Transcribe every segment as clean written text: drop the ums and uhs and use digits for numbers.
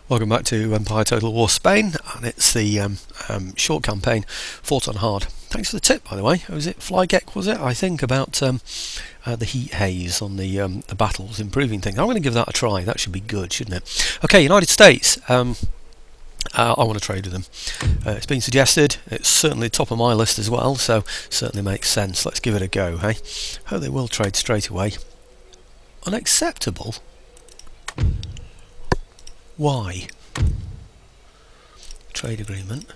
Welcome back to Empire Total War Spain, and it's the short campaign, Fought on Hard. Thanks for the tip, by the way. Was it Flygek, was it? I think about the heat haze on the battles, improving things. I'm going to give that a try. That should be good, shouldn't it? Okay, United States. I want to trade with them. It's been suggested. It's certainly top of my list as well, so certainly makes sense. Let's give it a go, hey? Oh, they will trade straight away. Unacceptable? Why? Trade agreement.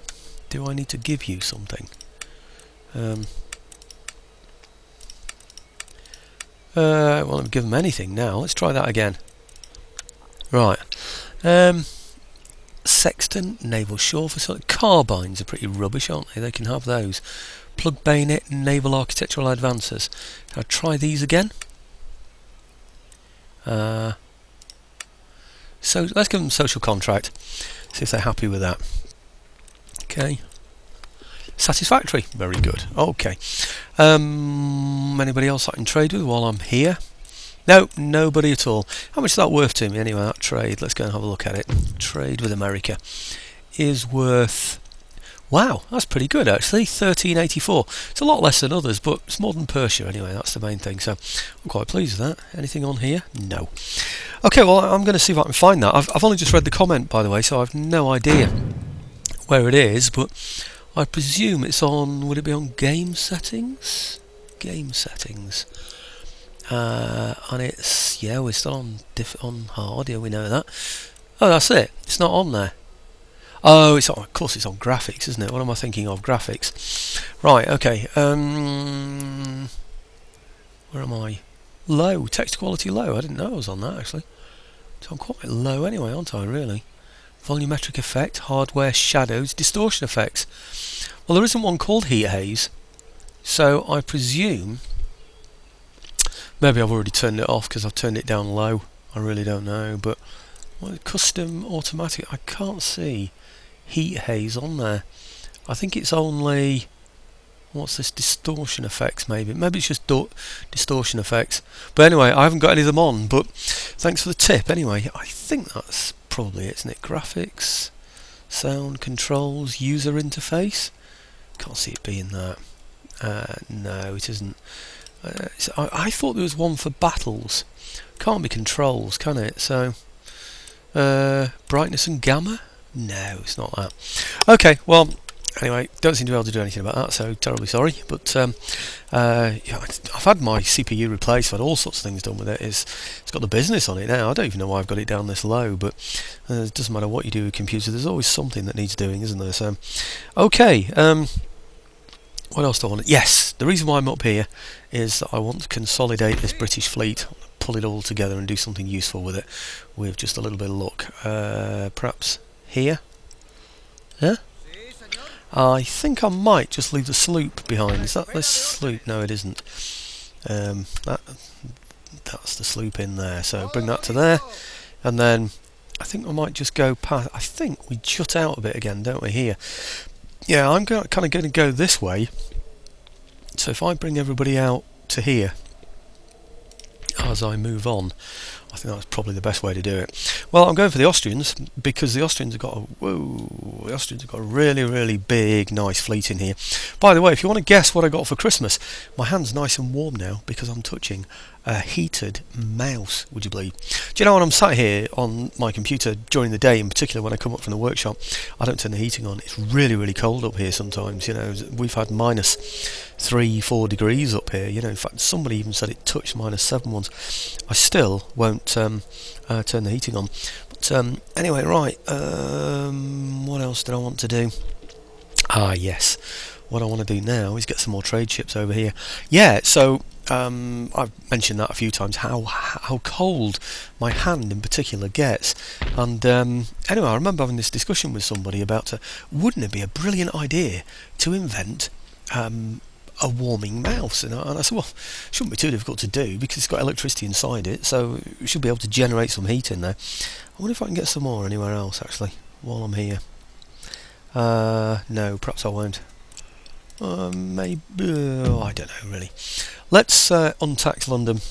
Do I need to give you something? I won't give them anything now. Let's try that again. Right. Sexton, naval shore facility. Carbines are pretty rubbish, aren't they? They can have those. Plug bayonet, naval architectural advances. Can I try these again? So let's give them social contract. See if they're happy with that. Okay. Satisfactory. Very good. Okay. Anybody else I can trade with while I'm here? No, nobody at all. How much is that worth to me anyway, that trade? Let's go and have a look at it. Trade with America is worth... Wow, that's pretty good actually, 1384. It's a lot less than others, but it's more than Persia anyway, that's the main thing. So I'm quite pleased with that. Anything on here? No. Okay, well, I'm going to see if I can find that. I've only just read the comment, by the way, so I've no idea where it is, but I presume it's on... Would it be on game settings? Game settings. And it's... Yeah, we're still on hard, yeah, we know that. Oh, that's it. It's not on there. Oh, it's on, of course it's on graphics, isn't it? What am I thinking of? Graphics. Right, okay. Where am I? Low. Text quality low. I didn't know I was on that, actually. So I'm quite low anyway, aren't I, really? Volumetric effect, hardware, shadows, distortion effects. Well, there isn't one called heat haze. So I presume... Maybe I've already turned it off because I've turned it down low. I really don't know, but... Well, custom automatic, I can't see heat haze on there. I think it's only... What's this? Distortion effects, maybe. Maybe it's just distortion effects. But anyway, I haven't got any of them on, but thanks for the tip. Anyway, I think that's probably it, isn't it? Graphics, sound, controls, user interface. Can't see it being that. No, it isn't. I thought there was one for battles. Can't be controls, can it? So... brightness and gamma? No, it's not that. Okay, well, anyway, don't seem to be able to do anything about that, so terribly sorry. But yeah, I've had my CPU replaced, I've had all sorts of things done with it. It's got the business on it now. I don't even know why I've got it down this low, but it doesn't matter what you do with a computer, there's always something that needs doing, isn't there? So, okay, what else do I want? Yes, the reason why I'm up here is that I want to consolidate this British fleet, pull it all together and do something useful with it, with just a little bit of luck. Perhaps here? Yeah? I think I might just leave the sloop behind. Is that the sloop? No, it isn't. That's the sloop in there. So bring that to there, and then I think I might just go past. I think we jut out a bit again, don't we? Here. Yeah, I'm kind of going to go this way. So if I bring everybody out to here as I move on, I think that's probably the best way to do it. Well, I'm going for the Austrians because the Austrians have got a really, really big, nice fleet in here. By the way, if you want to guess what I got for Christmas, my hand's nice and warm now because I'm touching a heated mouse, would you believe? Do you know when I'm sat here on my computer during the day, in particular when I come up from the workshop, I don't turn the heating on. It's really, really cold up here sometimes. You know, we've had minus 3-4 degrees up here. You know, in fact, somebody even said it touched -7 once. I still won't turn the heating on. But anyway, right. What else did I want to do? Ah, yes. What I want to do now is get some more trade ships over here. Yeah, so I've mentioned that a few times, how cold my hand in particular gets. And anyway, I remember having this discussion with somebody about wouldn't it be a brilliant idea to invent a warming mouse? And I said, well, it shouldn't be too difficult to do because it's got electricity inside it, so we should be able to generate some heat in there. I wonder if I can get some more anywhere else actually while I'm here. No, perhaps I won't. Maybe, I don't know really. Let's untax London.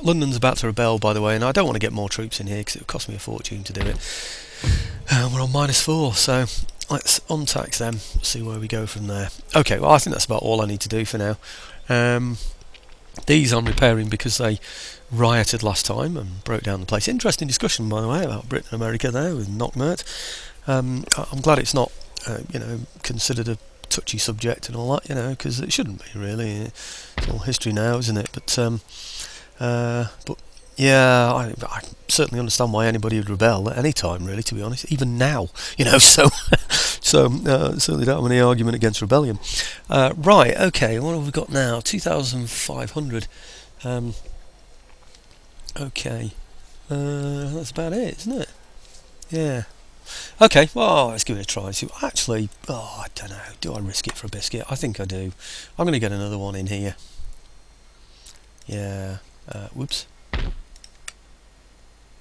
London's about to rebel, by the way, and I don't want to get more troops in here because it would cost me a fortune to do it. We're on -4, so let's untax them, see where we go from there. Okay, well I think that's about all I need to do for now. These I'm repairing because they rioted last time and broke down the place. Interesting discussion, by the way, about Britain and America there with Knockmert. I'm glad it's not, considered a touchy subject and all that, because it shouldn't be really. It's all history now, isn't it? But yeah, I certainly understand why anybody would rebel at any time, really. To be honest, even now, So, certainly don't have any argument against rebellion. Right, okay. What have we got now? 2,500. Okay, that's about it, isn't it? Yeah. Okay, well, let's give it a try. See, actually, I don't know. Do I risk it for a biscuit? I think I do. I'm going to get another one in here. Yeah. Whoops.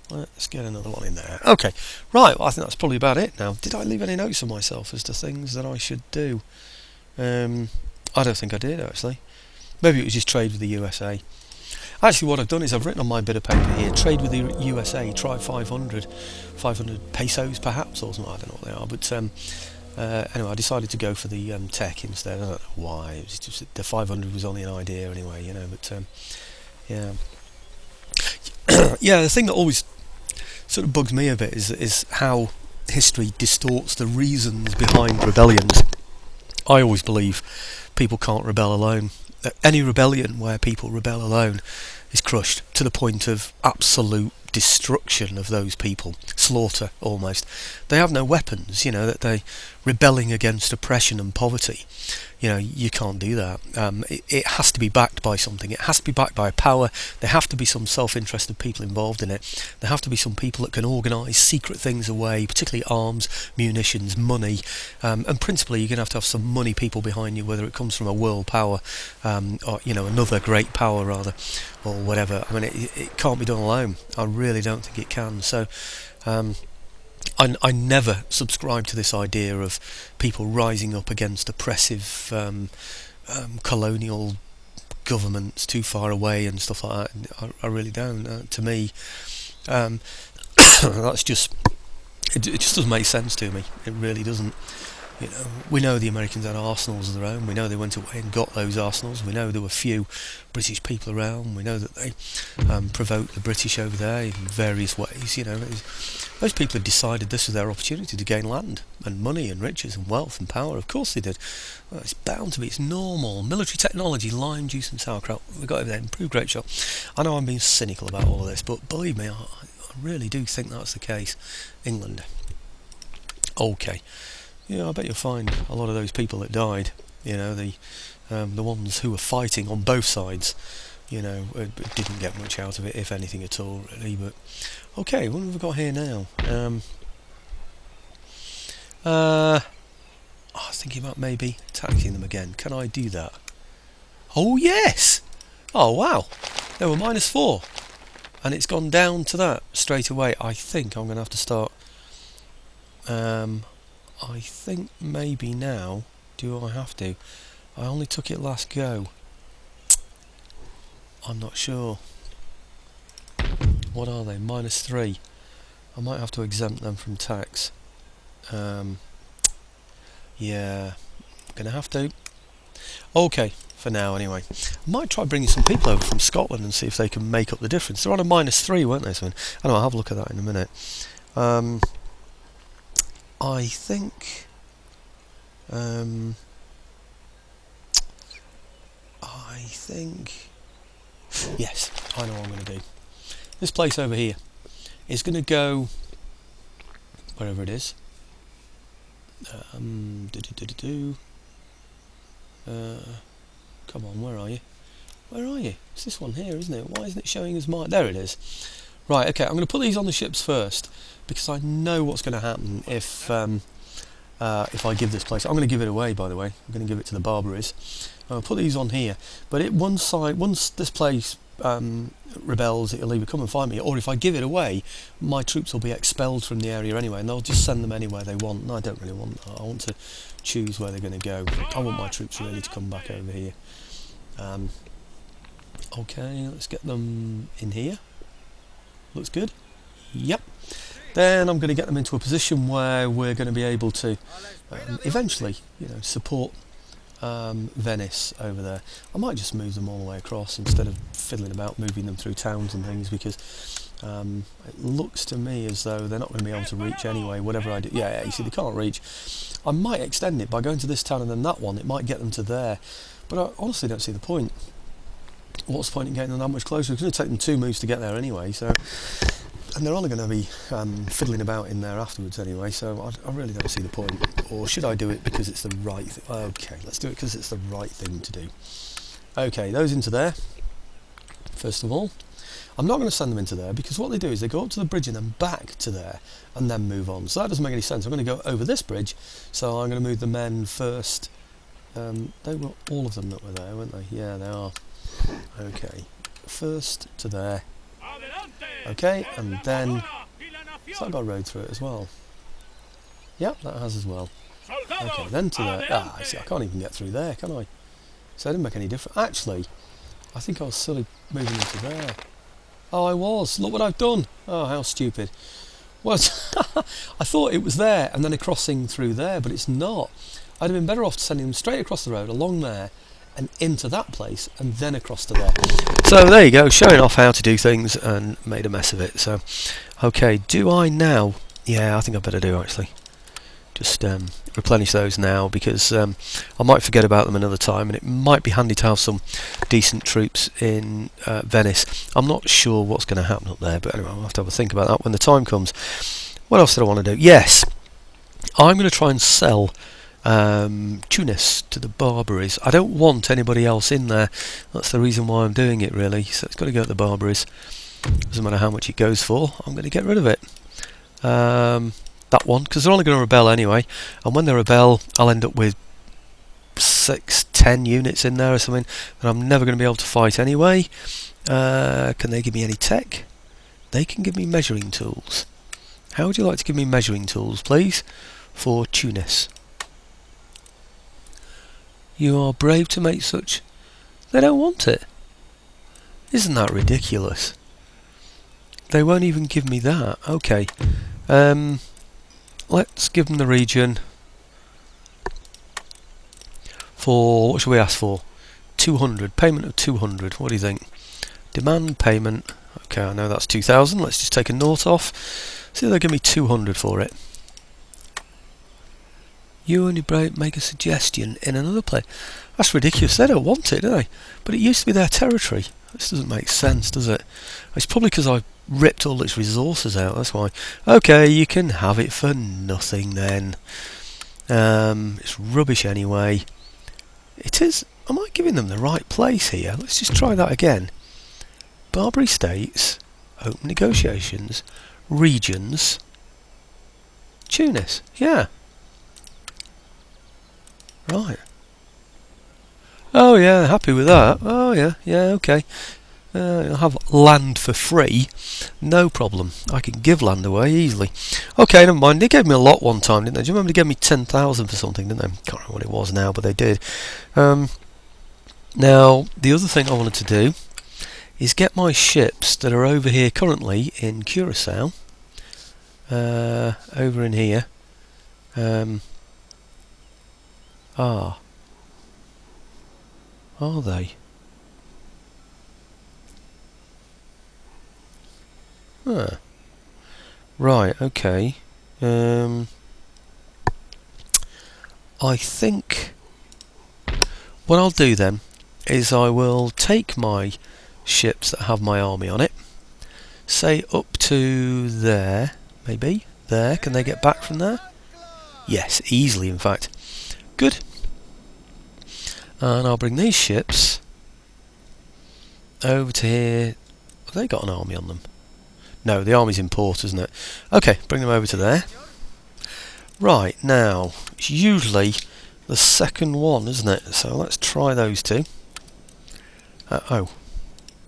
Let's get another one in there. Okay, right, well, I think that's probably about it now. Did I leave any notes for myself as to things that I should do? I don't think I did, actually. Maybe it was just trade with the USA. Actually, what I've done is I've written on my bit of paper here, trade with the USA, try 500 pesos perhaps, or something, I don't know what they are. But anyway, I decided to go for the tech instead. I don't know why, it was just, the 500 was only an idea anyway, but yeah. Yeah, the thing that always sort of bugs me a bit is how history distorts the reasons behind rebellions. I always believe people can't rebel alone. Any rebellion where people rebel alone is crushed to the point of absolute destruction of those people, slaughter almost. They have no weapons, that they're rebelling against oppression and poverty. You can't do that. It has to be backed by something. It has to be backed by a power. There have to be some self-interested people involved in it. There have to be some people that can organise secret things away, particularly arms, munitions, money, and principally you're going to have some money people behind you, whether it comes from a world power, or another great power rather, or whatever. I mean, it can't be done alone. I really don't think it can. So I never subscribe to this idea of people rising up against oppressive colonial governments too far away and stuff like that. I really don't. To me, that's just it just doesn't make sense to me. It really doesn't. We know the Americans had arsenals of their own. We know they went away and got those arsenals. We know there were few British people around. We know that they provoked the British over there in various ways. Those people had decided this was their opportunity to gain land and money and riches and wealth and power. Of course they did. Well, it's bound to be. It's normal. Military technology, lime juice and sauerkraut. We got over there, improved great shot. I know I'm being cynical about all of this, but believe me, I really do think that's the case. England. Okay. Yeah, I bet you'll find a lot of those people that died, the ones who were fighting on both sides, didn't get much out of it, if anything at all, really. But okay, what have we got here now? I was thinking about maybe taxing them again. Can I do that? Oh yes! Oh wow! They were -4, and it's gone down to that straight away. I think I'm going to have to start. I think maybe now, do I have to? I only took it last go. I'm not sure. What are they? -3. I might have to exempt them from tax. Yeah, gonna have to. Okay, for now anyway. I might try bringing some people over from Scotland and see if they can make up the difference. They're on a -3, weren't they? So I'll have a look at that in a minute. I think yes, I know what I'm going to do. This place over here is going to go wherever it is. Come on, where are you? Where are you? It's this one here, isn't it? Why isn't it showing as mine? There it is. Right, okay, I'm going to put these on the ships first, because I know what's going to happen if I give this place. I'm going to give it away, by the way. I'm going to give it to the Barbaries. I'll put these on here, but once this place rebels, it'll either come and find me, or if I give it away, my troops will be expelled from the area anyway, and they'll just send them anywhere they want. And I don't really want that. I want to choose where they're going to go. I want my troops really to come back over here. Okay, let's get them in here. Looks good. Yep. then I'm going to get them into a position where we're going to be able to eventually, support Venice over there. I might just move them all the way across instead of fiddling about moving them through towns and things, because it looks to me as though they're not going to be able to reach anyway, whatever I do. Yeah, you see, they can't reach. I might extend it by going to this town and then that one. It might get them to there, but I honestly don't see the point. What's the point in getting them that much closer? It's going to take them 2 moves to get there anyway, so, and they're only going to be fiddling about in there afterwards anyway, so I really don't see the point. Or should I do it because it's the right thing? Okay, let's do it because it's the right thing to do. Okay, those into there, first of all. I'm not going to send them into there, because what they do is they go up to the bridge and then back to there and then move on. So that doesn't make any sense. I'm going to go over this bridge, so I'm going to move the men first. They were all of them that were there, weren't they? Yeah, they are. Okay, first to there. Okay, and then has that got a road through it as well? Yep, that has as well. Okay, then to there. Ah, I see, I can't even get through there, can I? So it didn't make any difference. Actually, I think I was silly moving into there. Oh, I was. Look what I've done. Oh, how stupid. What? I thought it was there and then a crossing through there, but it's not. I'd have been better off sending them straight across the road, along there, and into that place, and then across to there. So there you go, showing off how to do things, and made a mess of it. So, okay, do I now? Yeah, I think I better do, actually. Just replenish those now, because I might forget about them another time, and it might be handy to have some decent troops in Venice. I'm not sure what's going to happen up there, but anyway, I'll have to have a think about that when the time comes. What else did I want to do? Yes, I'm going to try and sell Tunis to the Barbaries. I don't want anybody else in there. That's the reason why I'm doing it, really. So it's got to go to the Barbaries. Doesn't matter how much it goes for, I'm going to get rid of it. That one, because they're only going to rebel anyway, and when they rebel I'll end up with 6-10 units in there or something that I'm never going to be able to fight anyway. Can they give me any tech? They can give me measuring tools. How would you like to give me measuring tools, please, for Tunis? You are brave to make such... They don't want it. Isn't that ridiculous? They won't even give me that. Okay. Let's give them the region for... What should we ask for? 200. Payment of 200. What do you think? Demand payment. Okay, I know that's 2,000. Let's just take a naught off. See if they'll give me 200 for it. You only make a suggestion in another place. That's ridiculous. They don't want it, do they? But it used to be their territory. This doesn't make sense, does it? It's probably because I ripped all its resources out, that's why. Okay, you can have it for nothing then. It's rubbish anyway. It is... Am I giving them the right place here? Let's just try that again. Barbary States, open negotiations, regions, Tunis. Yeah. Right. Oh yeah, happy with that. Oh yeah, okay. I'll have land for free, no problem. I can give land away easily. Okay, never mind. They gave me a lot one time, didn't they? Do you remember they gave me 10,000 for something, didn't they? Can't remember what it was now, but they did. Now, the other thing I wanted to do is get my ships that are over here currently in Curacao, over in here. Are they? Huh. Right, okay. I think what I'll do then is I will take my ships that have my army on it, say up to there, maybe, there. Can they get back from there? Yes, easily in fact. Good. And I'll bring these ships over to here. Have they got an army on them? No, the army's in port, isn't it? Okay, bring them over to there. Right, now, it's usually the second one, isn't it? So let's try those two.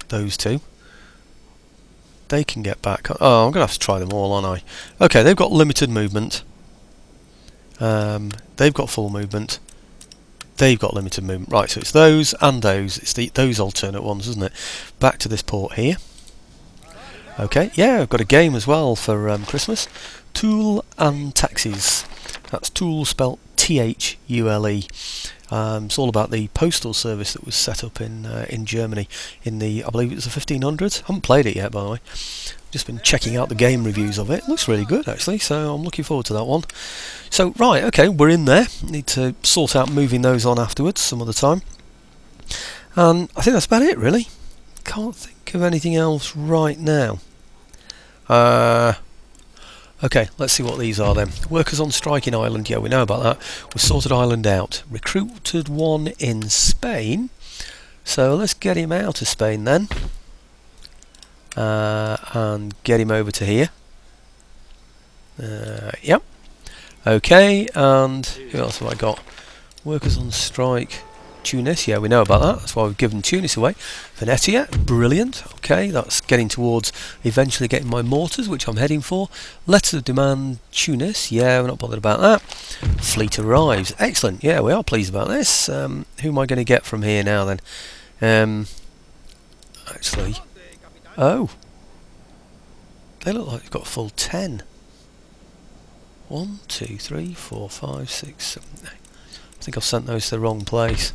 Those two. They can get back. Oh, I'm going to have to try them all, aren't I? Okay, they've got limited movement. They've got full movement. They've got limited movement. Right, so it's those and those. It's those alternate ones, isn't it? Back to this port here. Okay, yeah, I've got a game as well for Christmas. Tool and Taxis. That's Tool spelt Thule. It's all about the postal service that was set up in Germany in the, I believe it was the 1500s. I haven't played it yet, by the way. Just been checking out the game reviews of it. It looks really good, actually, so I'm looking forward to that one. So, right, okay, we're in there. Need to sort out moving those on afterwards some other time. And I think that's about it, really. Can't think of anything else right now. Okay, let's see what these are then. Workers on strike in Ireland. Yeah, we know about that. We've sorted Ireland out. Recruited one in Spain. So let's get him out of Spain then. And get him over to here. Yep. Okay, and who else have I got? Workers on strike. Tunis, yeah, we know about that. That's why we've given Tunis away. Venetia, brilliant. Okay, that's getting towards eventually getting my mortars, which I'm heading for. Letter of demand, Tunis, yeah, we're not bothered about that. Fleet arrives, excellent. Yeah, we are pleased about this. Who am I going to get from here now then? Actually, oh, they look like they've got a full 10. 1, 2, 3, 4, 5, 6, 7, 8. I think I've sent those to the wrong place.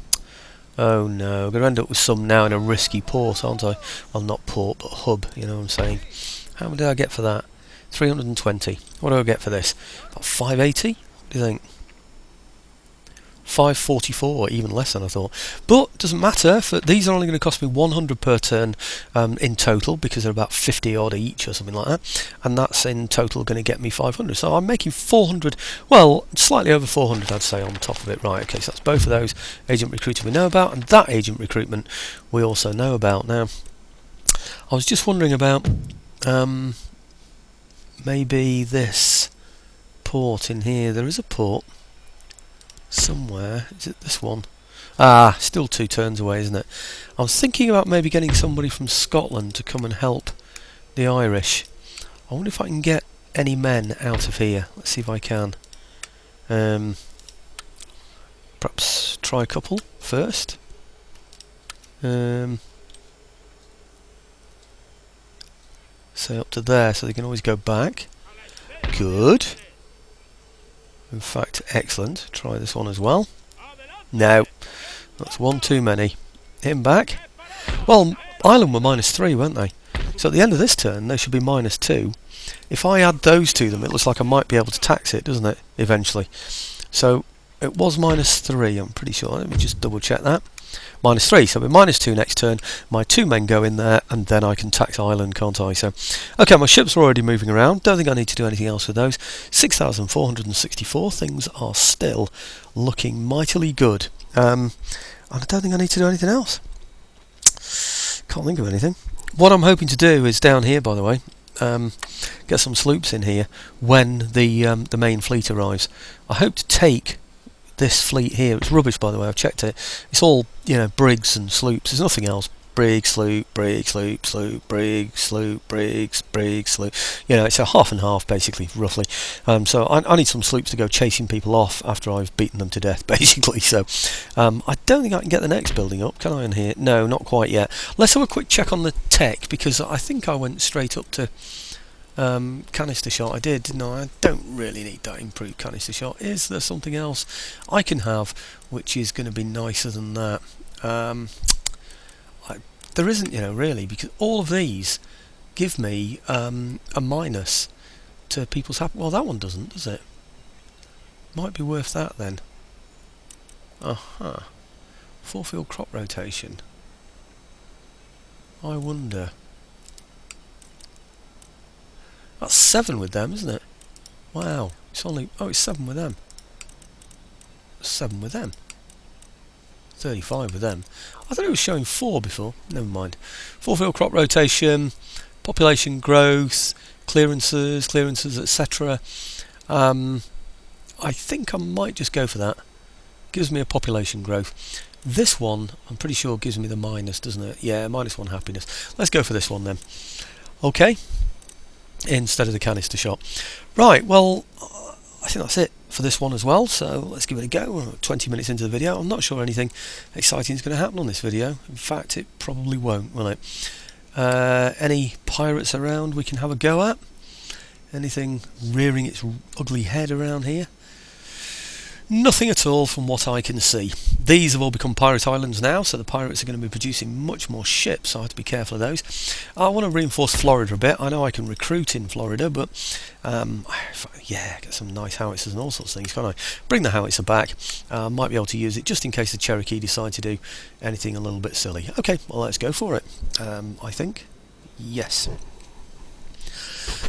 Oh no, I'm going to end up with some now in a risky port, aren't I? Well, not port, but hub, you know what I'm saying. How much did I get for that? 320. What do I get for this? About 580? What do you think? 544, even less than I thought. But doesn't matter, for these are only going to cost me 100 per turn in total, because they're about 50 odd each or something like that, and that's in total going to get me 500. So I'm making 400, well, slightly over 400 I'd say on top of it. Right, okay, so that's both of those. Agent recruiting we know about, and that agent recruitment we also know about. Now, I was just wondering about maybe this port in here. There is a port somewhere. Is it this one? Ah, still 2 turns away, isn't it? I was thinking about maybe getting somebody from Scotland to come and help the Irish. I wonder if I can get any men out of here. Let's see if I can. Perhaps try a couple first. Say up to there, so they can always go back. Good. In fact, excellent. Try this one as well. No, that's one too many. Him back. Well, Ireland were -3, weren't they? So at the end of this turn, they should be -2. If I add those to them, it looks like I might be able to tax it, doesn't it? Eventually. So it was -3, I'm pretty sure. Let me just double check that. -3, so we're -2 next turn. My 2 men go in there, and then I can tax Ireland, can't I? So, okay, my ships are already moving around. Don't think I need to do anything else with those. 6,464. Things are still looking mightily good. And I don't think I need to do anything else. Can't think of anything. What I'm hoping to do is down here, by the way, get some sloops in here when the main fleet arrives. I hope to take this fleet here. It's rubbish, by the way. I've checked it. It's all, you know, brigs and sloops. There's nothing else. Brig, sloop, brig, sloop, sloop, brig, sloop, brigs, brig, sloop. You know, it's a half and half, basically, roughly. So I need some sloops to go chasing people off after I've beaten them to death, basically. So I don't think I can get the next building up, can I, in here? No, not quite yet. Let's have a quick check on the tech, because I think I went straight up to canister shot. I did, didn't I? I don't really need that improved canister shot. Is there something else I can have which is going to be nicer than that? There isn't, you know, really, because all of these give me a minus to people's happiness. Well, that one doesn't, does it? Might be worth that then. Aha. 4-field crop rotation. I wonder. That's 7 with them, isn't it? Wow. It's only... oh, it's 7 with them. 7 with them. 35 with them. I thought it was showing 4 before. Never mind. 4-field crop rotation, population growth, clearances, etc. I think I might just go for that. Gives me a population growth. This one, I'm pretty sure, gives me the minus, doesn't it? Yeah, -1 happiness. Let's go for this one then. Okay. Instead of the canister shot. Right, well, I think that's it for this one as well, so let's give it a go. We're 20 minutes into the video. I'm not sure anything exciting is going to happen on this video. In fact, it probably won't, will it? Any pirates around we can have a go at? Anything rearing its ugly head around here? Nothing at all from what I can see. These have all become pirate islands now, so the pirates are going to be producing much more ships, so I have to be careful of those. I want to reinforce Florida a bit. I know I can recruit in Florida, but yeah, get some nice howitzers and all sorts of things, can't I? Bring the howitzer back. Might be able to use it just in case the Cherokee decide to do anything a little bit silly. Okay, well, let's go for it. I think. Yes.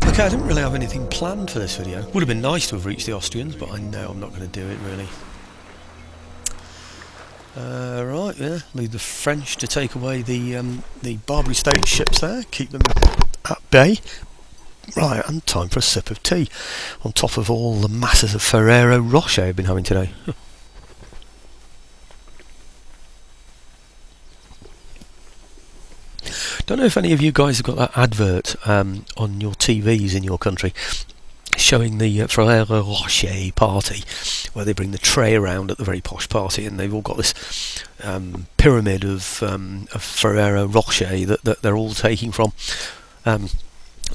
Okay, I didn't really have anything planned for this video. Would have been nice to have reached the Austrians, but I know I'm not going to do it, really. Right, yeah, leave the French to take away the Barbary State ships there, keep them at bay. Right, and time for a sip of tea, on top of all the masses of Ferrero Rocher I've been having today. Don't know if any of you guys have got that advert on your TVs in your country showing the Ferrero Rocher party, where they bring the tray around at the very posh party and they've all got this pyramid of Ferrero Rocher that they're all taking from.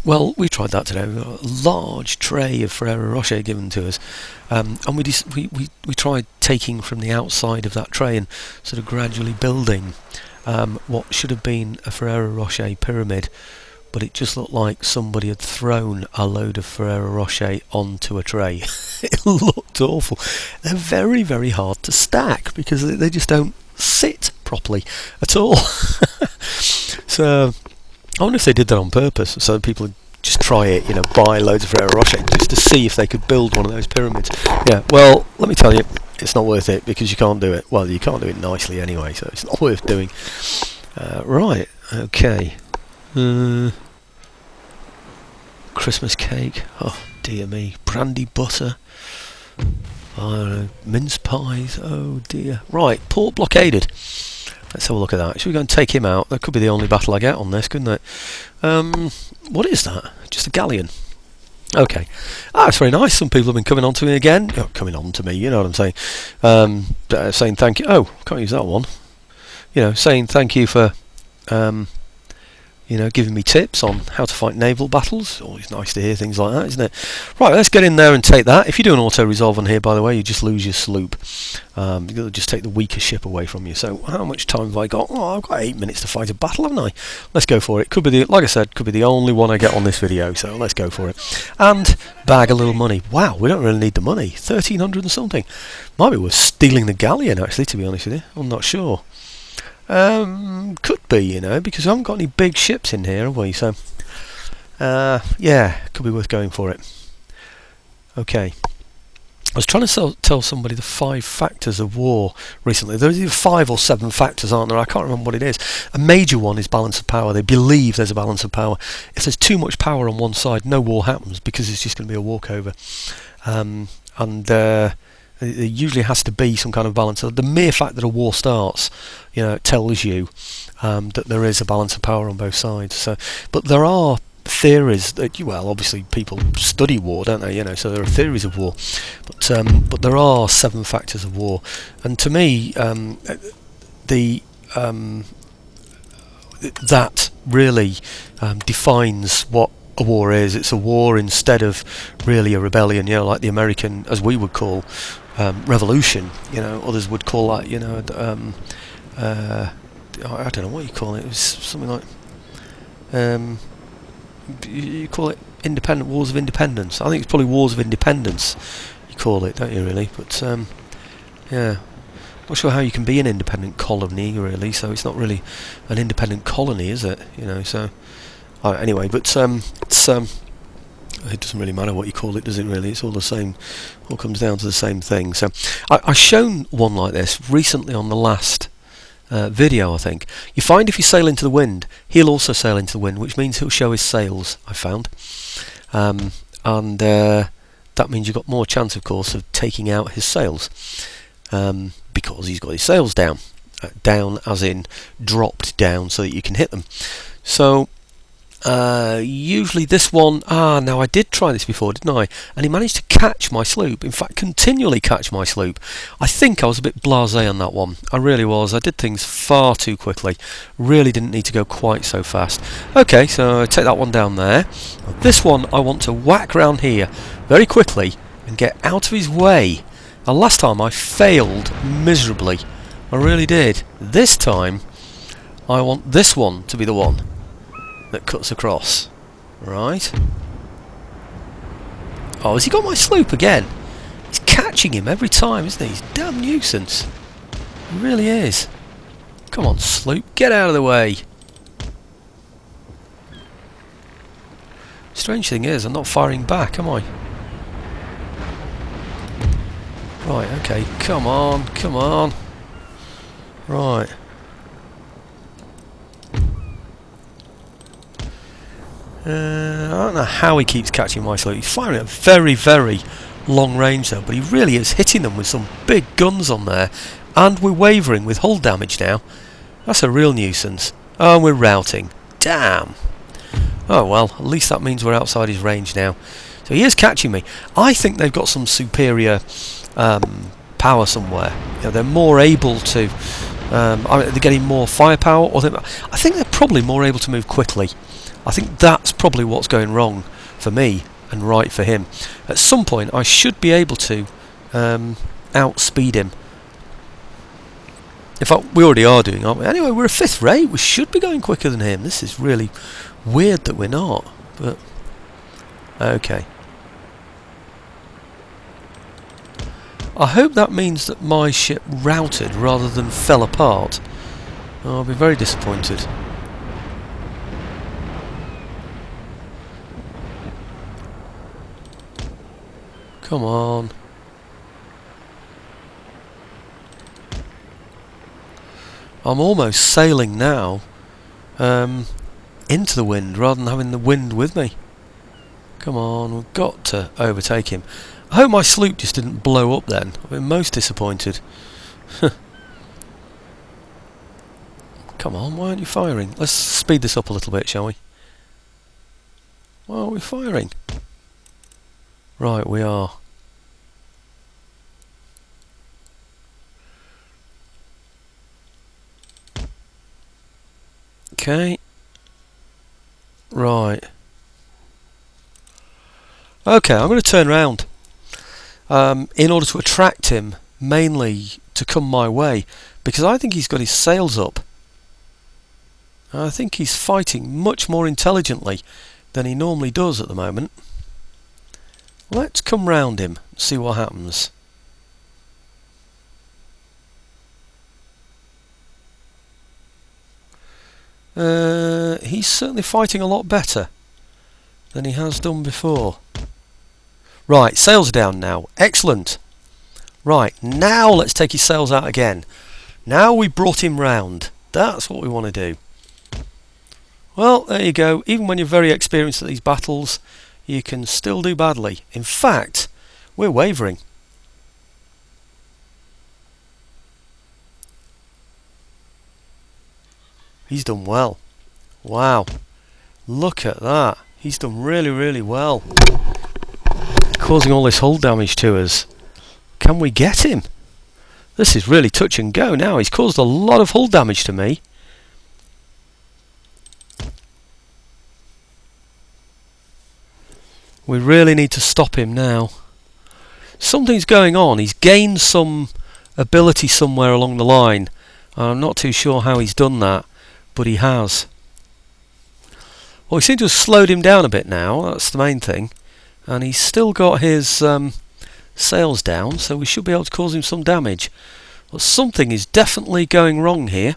Well, we tried that today. We got a large tray of Ferrero Rocher given to us, and we tried taking from the outside of that tray and sort of gradually building what should have been a Ferrero Rocher pyramid, but it just looked like somebody had thrown a load of Ferrero Rocher onto a tray. It looked awful. They're very, very hard to stack because they just don't sit properly at all. So I wonder if they did that on purpose, so people would just try it, buy loads of Ferrero Rocher just to see if they could build one of those pyramids. Yeah, well, let me tell you, it's not worth it because you can't do it. Well, you can't do it nicely anyway, so it's not worth doing. Right, okay. Christmas cake. Oh, dear me. Brandy butter. I don't know. Mince pies. Oh, dear. Right, port blockaded. Let's have a look at that. Should we go and take him out? That could be the only battle I get on this, couldn't it? What is that? Just a galleon. Okay. That's very nice. Some people have been coming on to me again. Oh, coming on to me, you know what I'm saying. Saying thank you. Oh, can't use that one. Saying thank you for, giving me tips on how to fight naval battles. Always nice to hear things like that, isn't it? Right, let's get in there and take that. If you do an auto-resolve on here, by the way, you just lose your sloop. You'll just take the weaker ship away from you. So how much time have I got? Oh, I've got 8 minutes to fight a battle, haven't I? Let's go for it. Could be like I said, could be the only one I get on this video, so let's go for it. And bag a little money. Wow, we don't really need the money. 1,300 and something. Might be worth stealing the galleon, actually, to be honest with you. I'm not sure. Could be, because I haven't got any big ships in here, have we? So, yeah, could be worth going for it. Okay. I was trying to tell somebody the 5 factors of war recently. There's either 5 or 7 factors, aren't there? I can't remember what it is. A major one is balance of power. They believe there's a balance of power. If there's too much power on one side, no war happens because it's just going to be a walkover. There usually has to be some kind of balance. So the mere fact that a war starts, it tells you that there is a balance of power on both sides. So, but there are theories that, obviously people study war, don't they? So there are theories of war, but there are 7 factors of war, and to me, that really defines what a war is. It's a war instead of really a rebellion, like the American, as we would call, revolution. Others would call that, I don't know what you call it. It was something like, you call it independent wars of independence. I think it's probably wars of independence you call it, don't you, really? But yeah, not sure how you can be an independent colony, really. So it's not really an independent colony, is it? So anyway, but it doesn't really matter what you call it, does it, really? It's all the same. All comes down to the same thing. So I've shown one like this recently on the last video, I think. You find if you sail into the wind, he'll also sail into the wind, which means he'll show his sails, I found. And that means you've got more chance, of course, of taking out his sails, because he's got his sails down. Down as in dropped down so that you can hit them. So Usually this one, now I did try this before, didn't I? And he managed to catch my sloop, in fact continually catch my sloop. I think I was a bit blasé on that one, I really was. I did things far too quickly, really didn't need to go quite so fast. Okay, so I take that one down there. This one I want to whack round here very quickly and get out of his way. Now last time I failed miserably, I really did. This time I want this one to be the one that cuts across. Right. Oh, has he got my sloop again? He's catching him every time, isn't he? He's a damn nuisance. He really is. Come on, sloop, get out of the way. Strange thing is, I'm not firing back, am I? Right, okay, come on, come on. Right. I don't know how he keeps catching my sloop. He's firing at very, very long range though, but he really is hitting them with some big guns on there. And we're wavering with hull damage now. That's a real nuisance. Oh, and we're routing. Damn. Oh well, at least that means we're outside his range now. So he is catching me. I think they've got some superior power somewhere. You know, they're more able to... they're getting more firepower. Or I think they're probably more able to move quickly. I think that's probably what's going wrong for me and right for him. At some point I should be able to outspeed him. In fact, we already are doing, aren't we? Anyway, we're a 5th rate. We should be going quicker than him. This is really weird that we're not. But okay. I hope that means that my ship routed rather than fell apart. I'll be very disappointed. Come on. I'm almost sailing now into the wind rather than having the wind with me. Come on, we've got to overtake him. I hope my sloop just didn't blow up then. I've been most disappointed. Come on, why aren't you firing? Let's speed this up a little bit, shall we? Why aren't we firing? Right, we are. Okay. Right. Okay, I'm going to turn round in order to attract him, mainly to come my way, because I think he's got his sails up. I think he's fighting much more intelligently than he normally does at the moment. Let's come round him and see what happens. He's certainly fighting a lot better than he has done before. Right, sails down now. Excellent. Right, now let's take his sails out again. Now we brought him round. That's what we want to do. Well, there you go. Even when you're very experienced at these battles, you can still do badly. In fact, we're wavering. He's done well. Wow. Look at that. He's done really, really well. Causing all this hull damage to us. Can we get him? This is really touch and go now. He's caused a lot of hull damage to me. We really need to stop him now. Something's going on. He's gained some ability somewhere along the line. I'm not too sure how he's done that, but he has. Well, we seem to have slowed him down a bit now. That's the main thing. And he's still got his sails down, so we should be able to cause him some damage. But something is definitely going wrong here.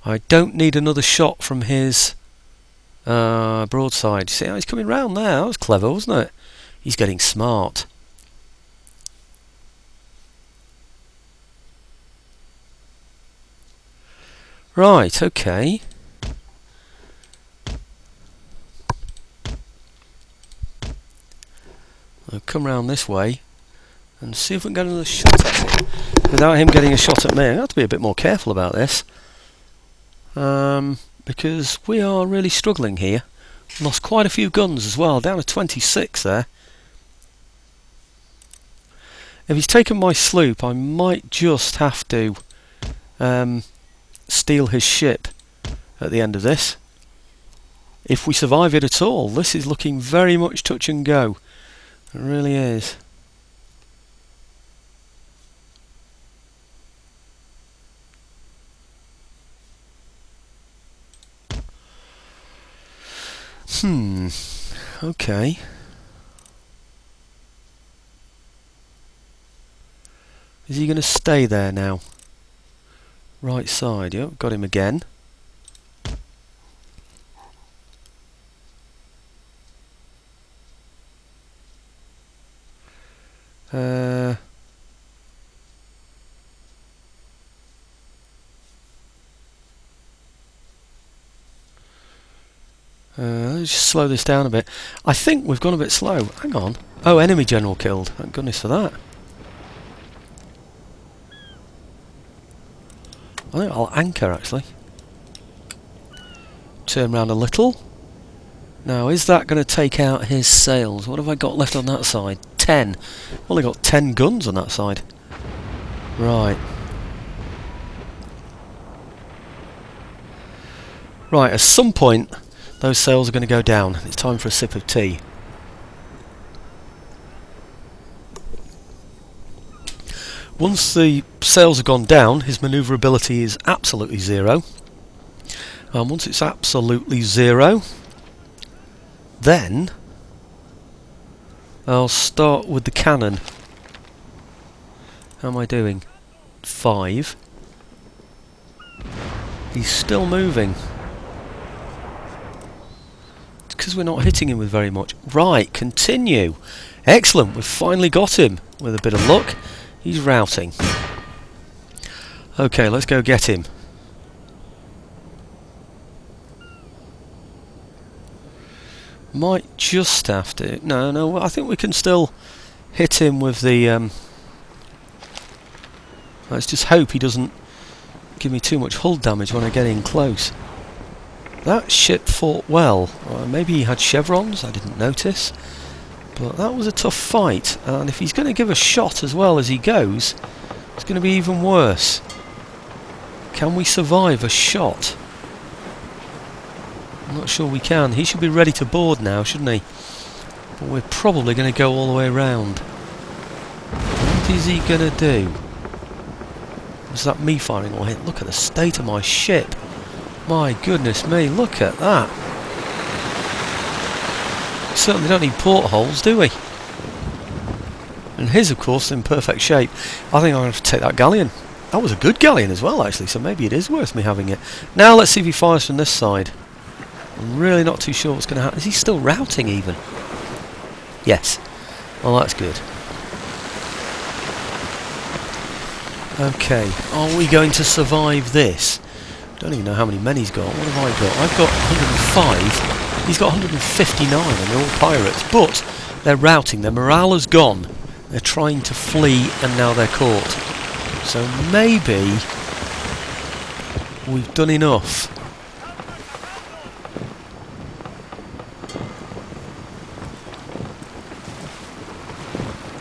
I don't need another shot from his broadside. See how he's coming round there? That was clever, wasn't it? He's getting smart. Right, okay. I'll come round this way and see if we can get another shot at him without him getting a shot at me. I have to be a bit more careful about this. because we are really struggling here. Lost quite a few guns as well, down to 26 there. If he's taken my sloop, I might just have to steal his ship at the end of this. If we survive it at all. This is looking very much touch and go. It really is. Okay. Is he going to stay there now? Right side, yep, got him again. Let's just slow this down a bit. I think we've gone a bit slow. Hang on. Oh, enemy general killed. Thank goodness for that. I think I'll anchor actually. Turn round a little. Now, is that going to take out his sails? What have I got left on that side? 10. Only got 10 guns on that side. Right. Right, at some point those sails are going to go down. It's time for a sip of tea. Once the sails have gone down, his manoeuvrability is absolutely zero. And once it's absolutely zero, then I'll start with the cannon. How am I doing? 5. He's still moving. It's because we're not hitting him with very much. Right, continue. Excellent, we've finally got him. With a bit of luck, he's routing. Okay, let's go get him. Might just have to... No, I think we can still hit him with the... Let's just hope he doesn't give me too much hull damage when I get in close. That ship fought well. Maybe he had chevrons, I didn't notice. But that was a tough fight. And if he's going to give a shot as well as he goes, it's going to be even worse. Can we survive a shot? I'm not sure we can. He should be ready to board now, shouldn't he? But we're probably going to go all the way around. What is he going to do? Was that me firing or him? Look at the state of my ship. My goodness me, look at that. Certainly don't need portholes, do we? And his, of course, in perfect shape. I think I'm going to have to take that galleon. That was a good galleon as well, actually, so maybe it is worth me having it. Now let's see if he fires from this side. I'm really not too sure what's going to happen. Is he still routing even? Yes. Well, that's good. Okay, are we going to survive this? Don't even know how many men he's got. What have I got? I've got 105. He's got 159 and they're all pirates. But they're routing. Their morale has gone. They're trying to flee and now they're caught. So maybe we've done enough.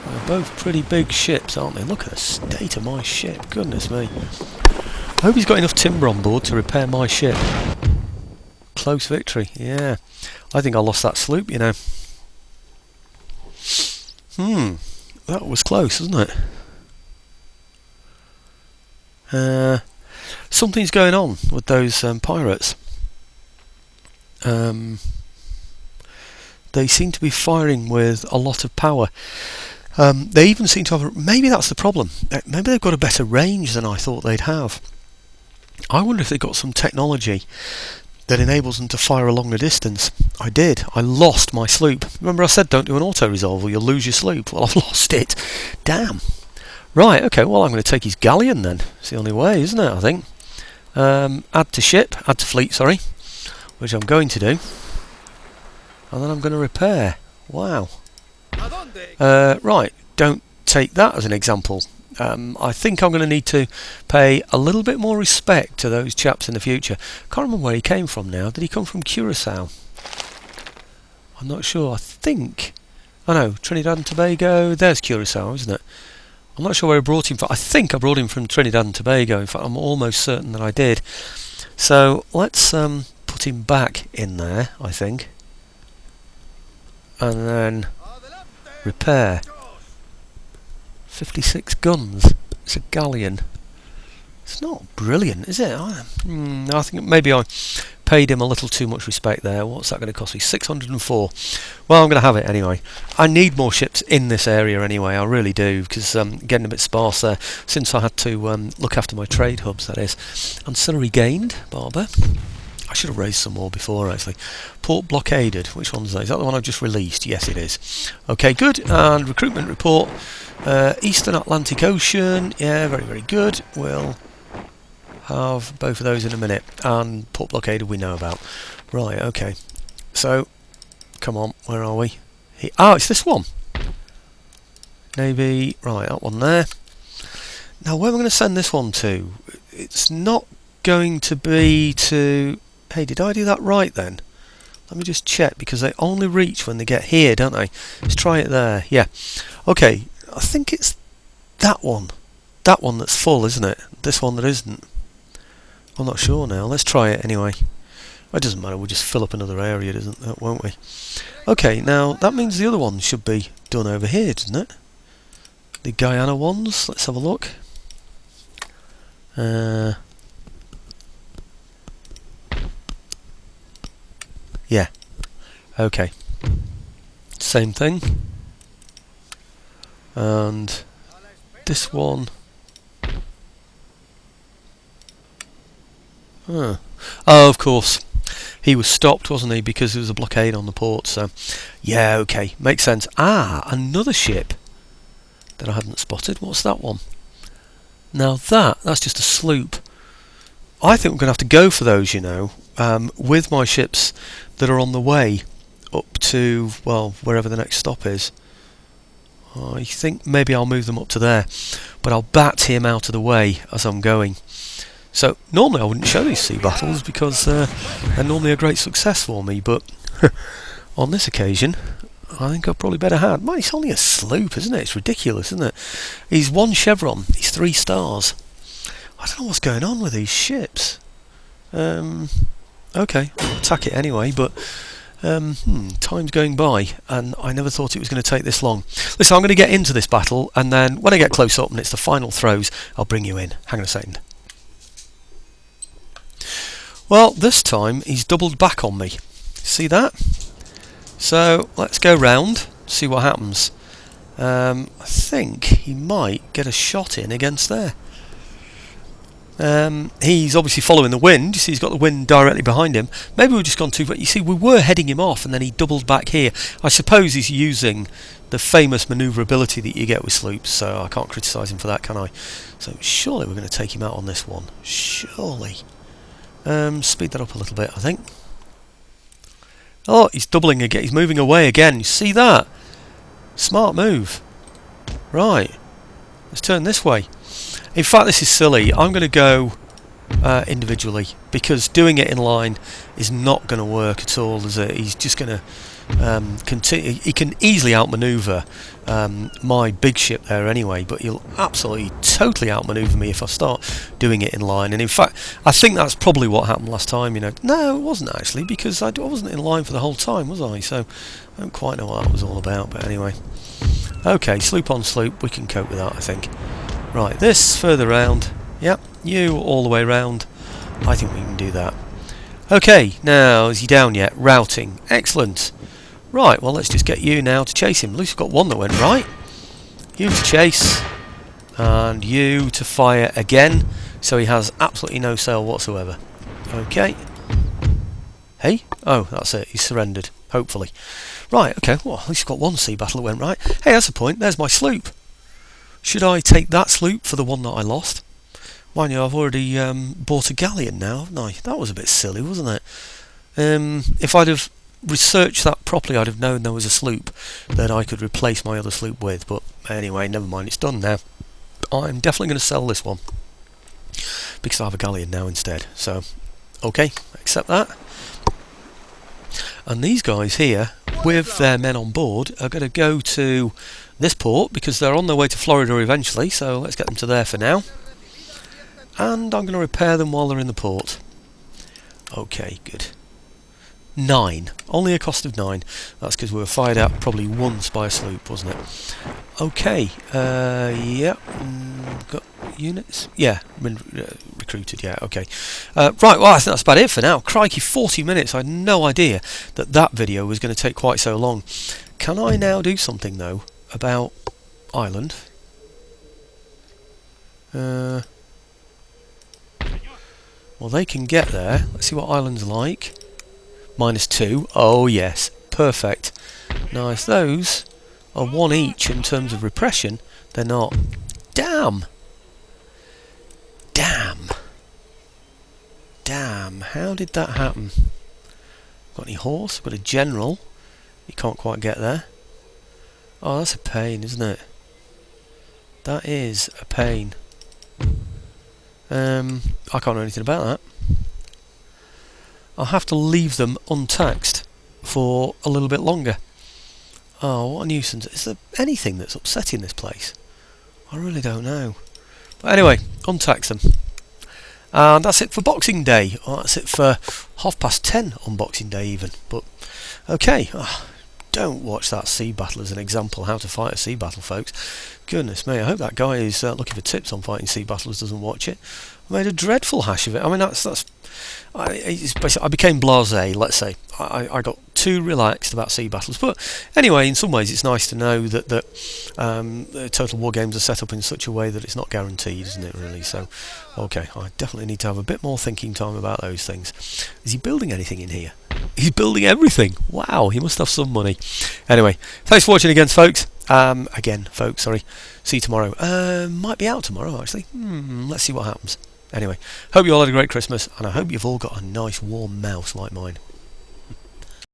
They're both pretty big ships, aren't they? Look at the state of my ship. Goodness me. I hope he's got enough timber on board to repair my ship. Close victory, yeah. I think I lost that sloop, you know. That was close, wasn't it? Something's going on with those pirates. They seem to be firing with a lot of power. They even seem to have... Maybe that's the problem. Maybe they've got a better range than I thought they'd have. I wonder if they've got some technology that enables them to fire a longer distance. I did. I lost my sloop. Remember I said don't do an auto-resolve or you'll lose your sloop. Well, I've lost it. Damn. Right, okay, well I'm going to take his galleon then. It's the only way, isn't it, I think? Add to ship, add to fleet, sorry. Which I'm going to do. And then I'm going to repair. Wow. Right, don't take that as an example. I think I'm going to need to pay a little bit more respect to those chaps in the future. Can't remember where he came from now. Did he come from Curacao? I'm not sure. I think... I know, Trinidad and Tobago. There's Curacao, isn't it? I'm not sure where I brought him from. I think I brought him from Trinidad and Tobago. In fact, I'm almost certain that I did. So let's put him back in there, I think. And then repair. 56 guns. It's a galleon. It's not brilliant, is it? I think maybe I paid him a little too much respect there. What's that going to cost me? 604. Well, I'm going to have it anyway. I need more ships in this area anyway. I really do, because getting a bit sparse there since I had to look after my trade hubs, that is. Ancillary gained, Barber. I should have raised some more before, actually. Port blockaded. Which one's that? Is that the one I've just released? Yes, it is. Okay, good. And recruitment report. Eastern Atlantic Ocean. Yeah, very, very good. We'll have both of those in a minute. And port blockaded we know about. Right, okay. So, come on, where are we? It's this one. Navy. Right, that one there. Now, where am I going to send this one to? It's not going to be to... Hey, did I do that right then? Let me just check, because they only reach when they get here, don't they? Let's try it there. Yeah. Okay, I think it's that one. That one that's full, isn't it? This one that isn't. I'm not sure now. Let's try it anyway. It doesn't matter, we'll just fill up another area, doesn't it, won't we? Okay, now that means the other one should be done over here, doesn't it? The Guyana ones, let's have a look. Yeah. Okay. Same thing. And this one. Oh, of course. He was stopped, wasn't he? Because there was a blockade on the port. So, yeah, okay, makes sense. Another ship that I hadn't spotted. What's that one? Now that's just a sloop. I think we're going to have to go for those, you know, with my ships that are on the way up to, well, wherever the next stop is. I think maybe I'll move them up to there, but I'll bat him out of the way as I'm going. So normally I wouldn't show these sea battles because they're normally a great success for me, but on this occasion I think I've probably better had. Man, it's only a sloop, isn't it? It's ridiculous, isn't it? He's 1 chevron, he's 3 stars. I don't know what's going on with these ships. Okay, I'll attack it anyway, but time's going by and I never thought it was going to take this long. Listen, I'm going to get into this battle, and then when I get close up and it's the final throws, I'll bring you in. Hang on a second. Well, this time he's doubled back on me. See that? So let's go round, see what happens. I think he might get a shot in against there. He's obviously following the wind. You see he's got the wind directly behind him. Maybe we've just gone too far. You see, we were heading him off and then he doubled back here. I suppose he's using the famous manoeuvrability that you get with sloops, so I can't criticise him for that, can I? So surely we're going to take him out on this one. Surely. Speed that up a little bit, I think. Oh, he's doubling again. He's moving away again. You see that? Smart move. Right. Let's turn this way. In fact, this is silly. I'm going to go individually, because doing it in line is not going to work at all, is it? He's just going to continue. He can easily outmaneuver my big ship there anyway, but he'll absolutely totally outmaneuver me if I start doing it in line. And in fact, I think that's probably what happened last time, you know. No, it wasn't actually, because I wasn't in line for the whole time, was I? So I don't quite know what that was all about, but anyway. Okay, sloop on sloop, we can cope with that, I think. Right, this further round. Yep, you all the way round. I think we can do that. Okay, now, is he down yet? Routing. Excellent. Right, well, let's just get you now to chase him. At least we've got one that went right. You to chase. And you to fire again. So he has absolutely no sail whatsoever. Okay. Hey? Oh, that's it. He's surrendered. Hopefully. Right, okay. Well, at least we've got one sea battle that went right. Hey, that's the point. There's my sloop. Should I take that sloop for the one that I lost? Mind you, I've already bought a galleon now, haven't I? That was a bit silly, wasn't it? If I'd have researched that properly, I'd have known there was a sloop that I could replace my other sloop with. But anyway, never mind, it's done now. I'm definitely going to sell this one because I have a galleon now instead. So, okay, accept that. And these guys here, with their men on board, are going to go to this port because they're on their way to Florida eventually. So let's get them to there for now. And I'm going to repair them while they're in the port. Okay, good. 9. Only a cost of 9. That's because we were fired at probably once by a sloop, wasn't it? Okay, yeah. Got units? Yeah, been recruited, yeah, okay. Right, well, I think that's about it for now. Crikey, 40 minutes. I had no idea that that video was going to take quite so long. Can I now do something, though, about Ireland? Well, they can get there. Let's see what Ireland's like. -2. Oh yes, perfect. Nice. Those are 1 each in terms of repression. They're not. Damn. Damn. Damn. How did that happen? Got any horse? Got a general. You can't quite get there. Oh, that's a pain, isn't it? That is a pain. I can't do anything about that. I'll have to leave them untaxed for a little bit longer. Oh, what a nuisance. Is there anything that's upsetting this place? I really don't know. But anyway, untax them. And that's it for Boxing Day. Or that's it for 10:30 on Boxing Day even. But, okay. Don't watch that sea battle as an example how to fight a sea battle, folks. Goodness me, I hope that guy is looking for tips on fighting sea battles doesn't watch it. I made a dreadful hash of it. I mean, I became blasé, let's say. I got too relaxed about sea battles. But anyway, in some ways it's nice to know that Total War games are set up in such a way that it's not guaranteed, isn't it, really? So, okay, I definitely need to have a bit more thinking time about those things. Is he building anything in here? He's building everything! Wow, he must have some money. Anyway, thanks for watching again, folks. Sorry. See you tomorrow. Might be out tomorrow, actually. Let's see what happens. Anyway, hope you all had a great Christmas, and I hope you've all got a nice warm mouse like mine.